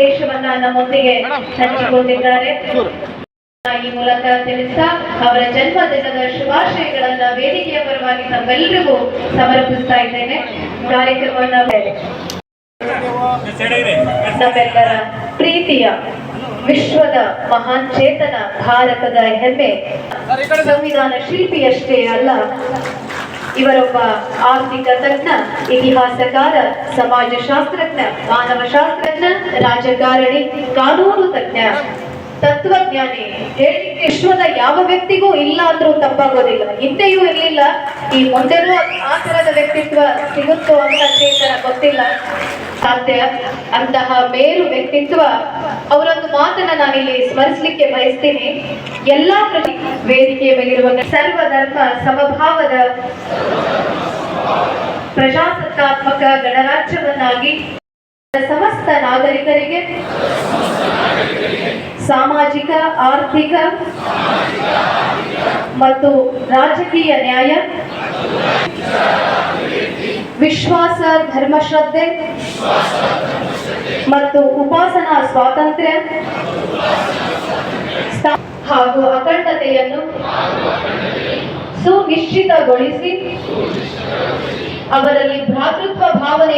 ಸಂದೇಶವನ್ನ ನಮ್ಮೊಂದಿಗೆ ಹಂಚಿಕೊಂಡಿದ್ದಾರೆ. ಈ ಮೂಲಕ ತಿಳಿಸ್ತಾ ಅವರ ಜನ್ಮದಿನದ ಶುಭಾಶಯಗಳನ್ನ ವೇದಿಕೆಯ ಪರವಾಗಿ ನಮ್ಮೆಲ್ಲರಿಗೂ ಸಮರ್ಪಿಸ್ತಾ ಇದ್ದೇನೆ. ಕಾರ್ಯಕ್ರಮವನ್ನು ನಮ್ಮೆಲ್ಲರ ಪ್ರೀತಿಯ ವಿಶ್ವದ ಮಹಾನ್ ಚೇತನ ಭಾರತದ ಹೆಮ್ಮೆ ಸಂವಿಧಾನ ಶಿಲ್ಪಿಯಷ್ಟೇ ಅಲ್ಲ, ಇವರೊಬ್ಬ ಆರ್ಥಿಕ ತಜ್ಞ, ಇತಿಹಾಸಕಾರ, ಸಮಾಜಶಾಸ್ತ್ರಜ್ಞ, ಮಾನವಶಾಸ್ತ್ರಜ್ಞ, ರಾಜಕಾರಣಿ, ಕಾನೂನು ತಜ್ಞ, ತತ್ವಜ್ಞಾನಿ. ಹೇಳಿಕ್ಕೆ ವಿಶ್ವದ ಯಾವ ವ್ಯಕ್ತಿಗೂ ಇಲ್ಲ ಅಂದ್ರೂ ತಪ್ಪಾಗೋದಿಲ್ಲ. ಹಿಂದೆಯೂ ಇರಲಿಲ್ಲ, ಈ ಮುಂದೆನೂ ಆ ತರದ ವ್ಯಕ್ತಿತ್ವ ಸಿಗುತ್ತೋ ಅಂತ ಚೇತನ ಗೊತ್ತಿಲ್ಲ. ಸಾಧ್ಯ ಅಂತಹ ಮೇರು ವ್ಯಕ್ತಿತ್ವ ಅವರೊಂದು ಮಾತನ್ನ ನಾನಿಲ್ಲಿ ಸ್ಮರಿಸಲಿಕ್ಕೆ ಬಯಸ್ತೀನಿ. ಎಲ್ಲಾ ವೇದಿಕೆಯ ಮೇಲಿರುವ ಸರ್ವಧರ್ಮ ಸಮಭಾವದ ಪ್ರಜಾಸತ್ತಾತ್ಮಕ ಗಣರಾಜ್ಯವನ್ನಾಗಿ ಸಮಸ್ತ ನಾಗರಿಕರಿಗೆ ಸಾಮಾಜಿಕ, ಆರ್ಥಿಕ ಮತ್ತು ರಾಜಕೀಯ ನ್ಯಾಯ, ವಿಶ್ವಾಸ, ಧರ್ಮಶ್ರದ್ಧೆ ಮತ್ತು ಉಪಾಸನಾ ಸ್ವಾತಂತ್ರ್ಯ ಹಾಗೂ ಅಖಂಡತೆಯನ್ನು ಸುನಿಶ್ಚಿತಗೊಳಿಸಿ ಅವರಲ್ಲಿ ಭ್ರಾತೃತ್ವ ಭಾವನೆ